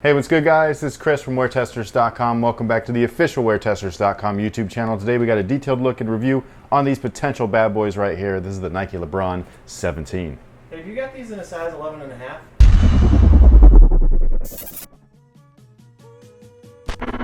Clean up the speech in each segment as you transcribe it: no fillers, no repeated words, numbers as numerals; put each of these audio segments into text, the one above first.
Hey, what's good, guys? This is Chris from WearTesters.com. Welcome back to the official WearTesters.com YouTube channel. Today we got a detailed look and review on these potential bad boys right here. This is the Nike LeBron 17. Hey, have you got these in a size 11.5?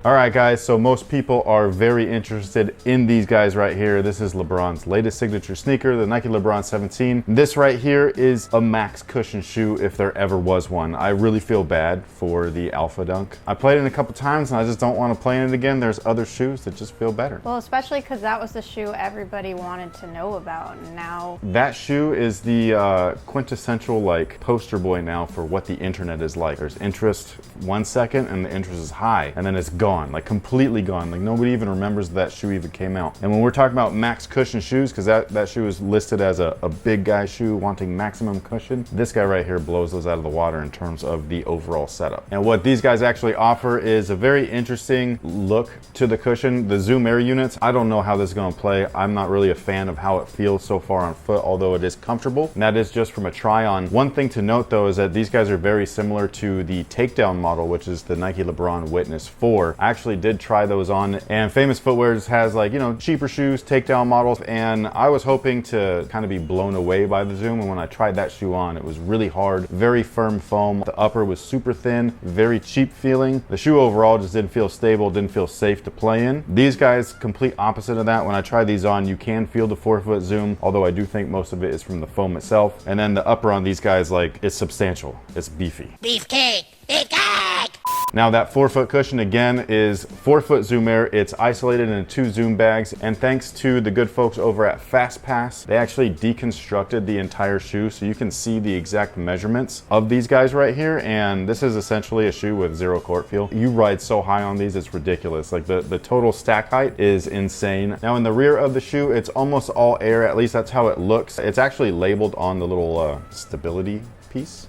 All right, guys, so most people are very interested in these guys right here. This is LeBron's latest signature sneaker, the Nike LeBron 17. This right here is a max cushion shoe if there ever was one. I really feel bad for the Alpha Dunk. I played it a couple times and I just don't want to play in it again. There's other shoes that just feel better. Well, especially because that was the shoe everybody wanted to know about, and now... That shoe is the quintessential like poster boy now for what the internet is like. There's interest 1 second and the interest is high, and then it's gone. Like completely gone. Like nobody even remembers that shoe even came out. And when we're talking about max cushion shoes, because that shoe is listed as a big guy shoe wanting maximum cushion, this guy right here blows those out of the water in terms of the overall setup. And what these guys actually offer is a very interesting look to the cushion. The Zoom Air units, I don't know how this is going to play. I'm not really a fan of how it feels so far on foot, although it is comfortable. And that is just from a try on. One thing to note though is that these guys are very similar to the takedown model, which is the Nike LeBron Witness 4. I actually did try those on, and Famous Footwear has, like, you know, cheaper shoes, takedown models, and I was hoping to kind of be blown away by the Zoom, and when I tried that shoe on, it was really hard, very firm foam. The upper was super thin, very cheap feeling. The shoe overall just didn't feel stable, didn't feel safe to play in. These guys, complete opposite of that. When I tried these on, you can feel the forefoot Zoom, although I do think most of it is from the foam itself. And then the upper on these guys, like, it's substantial, it's beefy. Beefcake! Beefcake! Now that forefoot cushion again is 4-foot Zoom Air. It's isolated in 2 Zoom bags, and thanks to the good folks over at FastPass, they actually deconstructed the entire shoe so you can see the exact measurements of these guys right here. And this is essentially a shoe with zero court feel. You ride so high on these, it's ridiculous. Like the total stack height is insane. Now in the rear of the shoe, it's almost all air, at least that's how it looks. It's actually labeled on the little stability piece.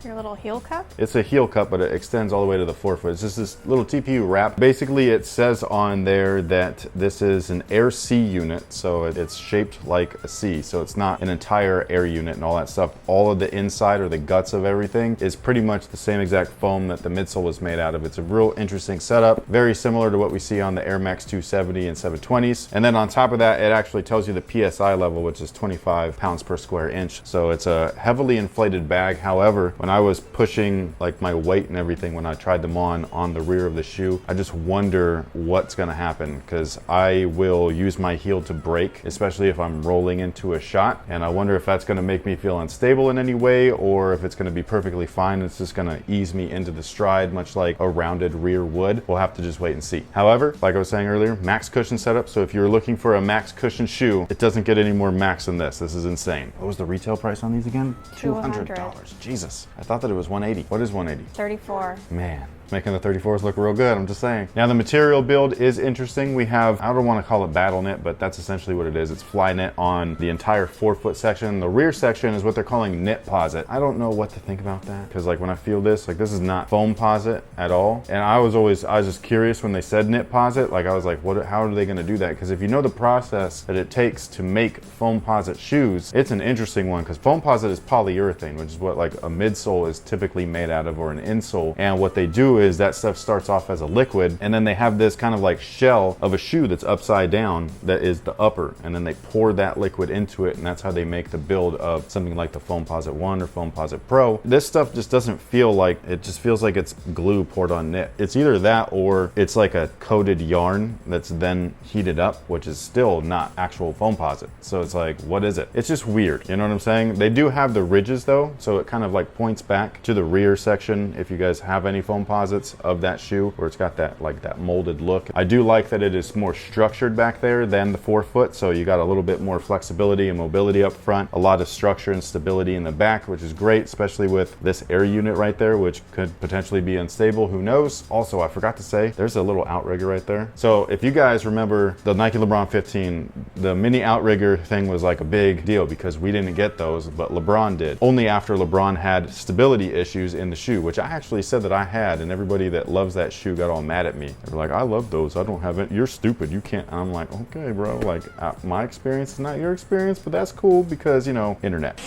Your little heel cup? It's a heel cup, but it extends all the way to the forefoot. It's just this little TPU wrap. Basically, it says on there that this is an Air C unit, so it's shaped like a C, so it's not an entire air unit and all that stuff. All of the inside, or the guts of everything, is pretty much the same exact foam that the midsole was made out of. It's a real interesting setup, very similar to what we see on the Air Max 270 and 720s. And then on top of that, it actually tells you the PSI level, which is 25 pounds per square inch. So it's a heavily inflated bag. However, when I was pushing like my weight and everything when I tried them on the rear of the shoe, I just wonder what's gonna happen, because I will use my heel to brake, especially if I'm rolling into a shot, and I wonder if that's gonna make me feel unstable in any way, or if it's gonna be perfectly fine. It's just gonna ease me into the stride, much like a rounded rear would. We'll have to just wait and see. However, like I was saying earlier, max cushion setup, so if you're looking for a max cushion shoe, it doesn't get any more max than this. This is insane. What was the retail price on these again? $200. Jesus. I thought that it was 180. What is 180? 34. Man, making the 34s look real good, I'm just saying. Now the material build is interesting. We have, I don't want to call it battle knit, but that's essentially what it is. It's fly knit on the entire 4-foot section. The rear section is what they're calling knit posit. I don't know what to think about that, because like when I feel this, like this is not foam posit at all. And I was just curious when they said knit posit, like I was like, how are they gonna do that? Because if you know the process that it takes to make foam posit shoes, it's an interesting one, because foam posit is polyurethane, which is what like a midsole is typically made out of, or an insole. And what they do is that stuff starts off as a liquid, and then they have this kind of like shell of a shoe that's upside down that is the upper, and then they pour that liquid into it, and that's how they make the build of something like the Foamposite 1 or Foamposite Pro. This stuff just doesn't feel like, it just feels like it's glue poured on knit. It's either that or it's like a coated yarn that's then heated up, which is still not actual Foamposite. So it's like, what is it? It's just weird, you know what I'm saying? They do have the ridges though, so it kind of like points back to the rear section if you guys have any Foamposites of that shoe, where it's got that like that molded look. I do like that it is more structured back there than the 4-foot, so you got a little bit more flexibility and mobility up front, a lot of structure and stability in the back, which is great, especially with this air unit right there, which could potentially be unstable, who knows. Also, I forgot to say, there's a little outrigger right there. So if you guys remember the Nike LeBron 15, the mini outrigger thing was like a big deal because we didn't get those, but LeBron did. Only after LeBron had stability issues in the shoe, which I actually said that I had, and everybody that loves that shoe got all mad at me. They were like, I love those, I don't have it, you're stupid, you can't. And I'm like, okay bro, like my experience is not your experience, but that's cool because, you know, internet.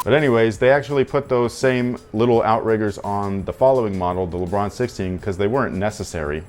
But anyways, they actually put those same little outriggers on the following model, the LeBron 16, because they weren't necessary.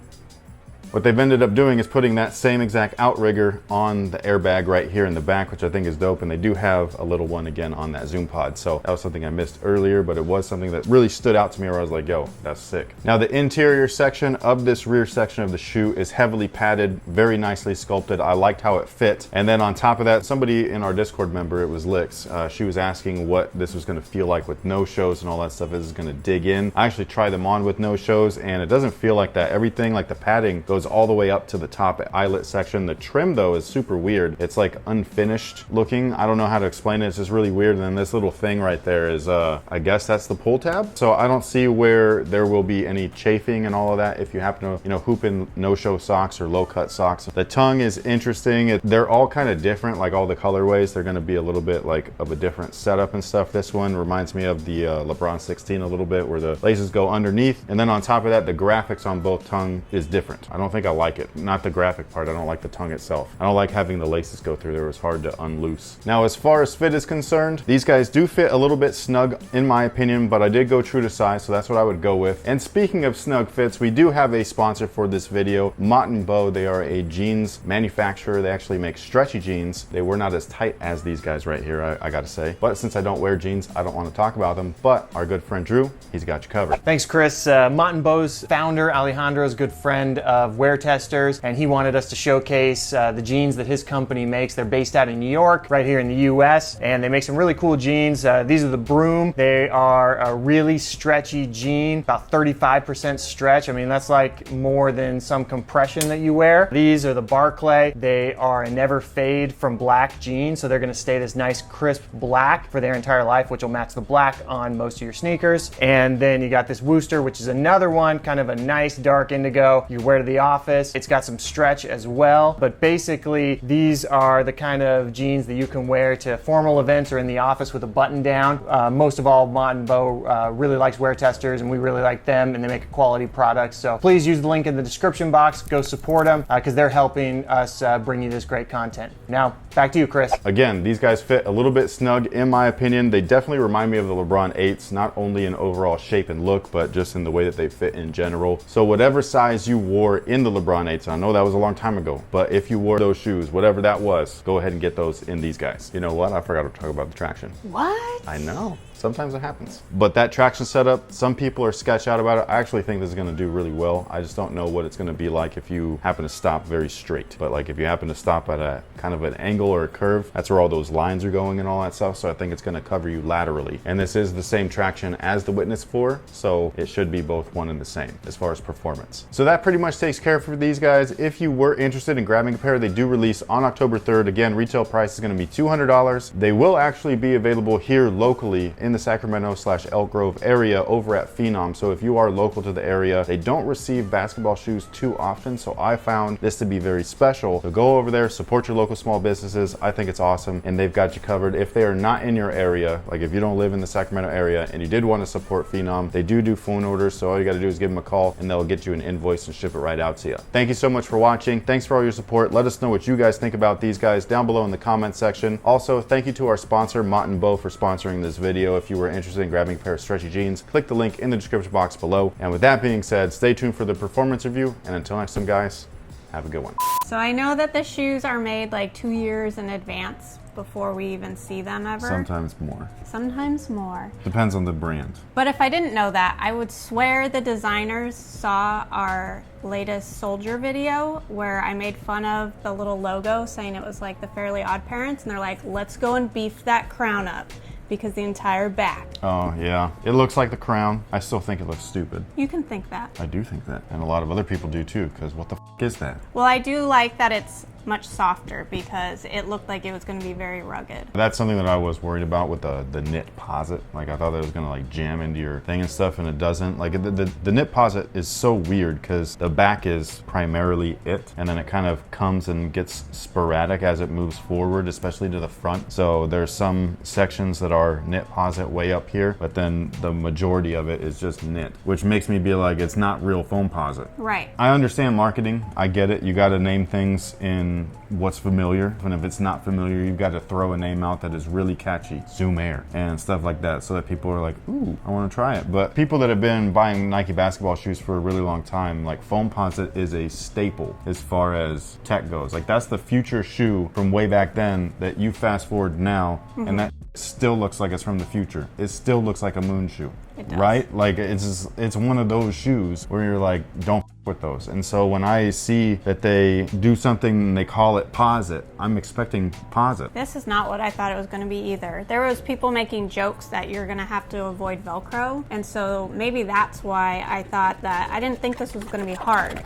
What they've ended up doing is putting that same exact outrigger on the airbag right here in the back, which I think is dope, and they do have a little one again on that zoom pod. So that was something I missed earlier, but it was something that really stood out to me where I was like, yo, that's sick. Now the interior section of this rear section of the shoe is heavily padded, very nicely sculpted. I liked how it fit. And then on top of that, somebody in our Discord member, it was Lix, she was asking what this was gonna feel like with no shows and all that stuff. Is gonna dig in. I actually tried them on with no shows and it doesn't feel like that. Everything, like the padding, goes all the way up to the top eyelet section. The trim though is super weird. It's like unfinished looking. I don't know how to explain it. It's just really weird. And then this little thing right there is, I guess that's the pull tab. So I don't see where there will be any chafing and all of that if you happen to, you know, hoop in no-show socks or low-cut socks. The tongue is interesting. They're all kind of different, like all the colorways. They're going to be a little bit like of a different setup and stuff. This one reminds me of the LeBron 16 a little bit, where the laces go underneath. And then on top of that, the graphics on both tongue is different. I don't think I like it. Not the graphic part. I don't like the tongue itself. I don't like having the laces go through there. It was hard to unloose. Now, as far as fit is concerned, these guys do fit a little bit snug in my opinion, but I did go true to size, so that's what I would go with. And speaking of snug fits, we do have a sponsor for this video, Mott & Bow. They are a jeans manufacturer. They actually make stretchy jeans. They were not as tight as these guys right here, I gotta say. But since I don't wear jeans, I don't want to talk about them. But our good friend Drew, he's got you covered. Thanks, Chris. Mott & Bow's founder, Alejandro, is a good friend of WearTesters, and he wanted us to showcase the jeans that his company makes. They're based out in New York, right here in the US, and they make some really cool jeans. These are the Broom. They are a really stretchy jean, about 35% stretch. I mean, that's like more than some compression that you wear. These are the Barclay. They are a never fade from black jeans, so they're gonna stay this nice crisp black for their entire life, which will match the black on most of your sneakers. And then you got this Wooster, which is another one, kind of a nice dark indigo you wear to the office. It's got some stretch as well, but basically these are the kind of jeans that you can wear to formal events or in the office with a button down. Most of all, Mott & Bow really likes WearTesters, and we really like them, and they make a quality product. So please use the link in the description box. Go support them because they're helping us bring you this great content. Now, back to you, Chris. Again, these guys fit a little bit snug in my opinion. They definitely remind me of the LeBron 8s, not only in overall shape and look, but just in the way that they fit in general. So whatever size you wore in the LeBron 8s, I know that was a long time ago, but if you wore those shoes, whatever that was, go ahead and get those in these guys. You know what? I forgot to talk about the traction. What? I know. Sometimes it happens. But that traction setup, some people are sketched out about it. I actually think this is gonna do really well. I just don't know what it's gonna be like if you happen to stop very straight. But like if you happen to stop at a kind of an angle or a curve, that's where all those lines are going and all that stuff. So I think it's gonna cover you laterally. And this is the same traction as the Witness 4, so it should be both one and the same as far as performance. So that pretty much takes care for these guys. If you were interested in grabbing a pair, they do release on October 3rd. Again, retail price is gonna be $200. They will actually be available here locally in the Sacramento/Elk Grove area over at Phenom. So if you are local to the area, they don't receive basketball shoes too often. So I found this to be very special. So go over there, support your local small businesses. I think it's awesome, and they've got you covered. If they are not in your area, like if you don't live in the Sacramento area and you did want to support Phenom, they do phone orders. So all you got to do is give them a call and they'll get you an invoice and ship it right out to you. Thank you so much for watching. Thanks for all your support. Let us know what you guys think about these guys down below in the comment section. Also, thank you to our sponsor, Mott & Bow, for sponsoring this video. If you were interested in grabbing a pair of stretchy jeans, click the link in the description box below. And with that being said, stay tuned for the performance review. And until next time, guys, have a good one. So I know that the shoes are made like 2 years in advance before we even see them ever. Sometimes more. Sometimes more. Depends on the brand. But if I didn't know that, I would swear the designers saw our latest Soldier video where I made fun of the little logo saying it was like the Fairly Odd Parents, and they're like, let's go and beef that crown up. Because the entire back. Oh yeah, it looks like the crown. I still think it looks stupid. You can think that. I do think that, and a lot of other people do too, because what the f is that? Well, I do like that it's much softer because it looked like it was going to be very rugged. That's something that I was worried about with the knit Posit. Like I thought that was going to like jam into your thing and stuff, and it doesn't. Like the knit Posit is so weird because the back is primarily it, and then it kind of comes and gets sporadic as it moves forward, especially to the front. So there's some sections that are knit Posit way up here, but then the majority of it is just knit, which makes me be like, it's not real foam Posit. Right. I understand marketing. I get it. You got to name things in in what's familiar. And if it's not familiar, you've got to throw a name out that is really catchy. Zoom Air and stuff like that, so that people are like, ooh, I want to try it. But people that have been buying Nike basketball shoes for a really long time, like foam Posit is a staple as far as tech goes. Like that's the future shoe from way back then that you fast forward now, and that still looks like it's from the future. It still looks like a moon shoe, right? Like it's one of those shoes where you're like, don't with those. And so when I see that they do something and they call it Posit, I'm expecting Posit. This is not what I thought it was going to be either. There was people making jokes that you're going to have to avoid Velcro, and so maybe that's why I thought that I didn't think this was going to be hard.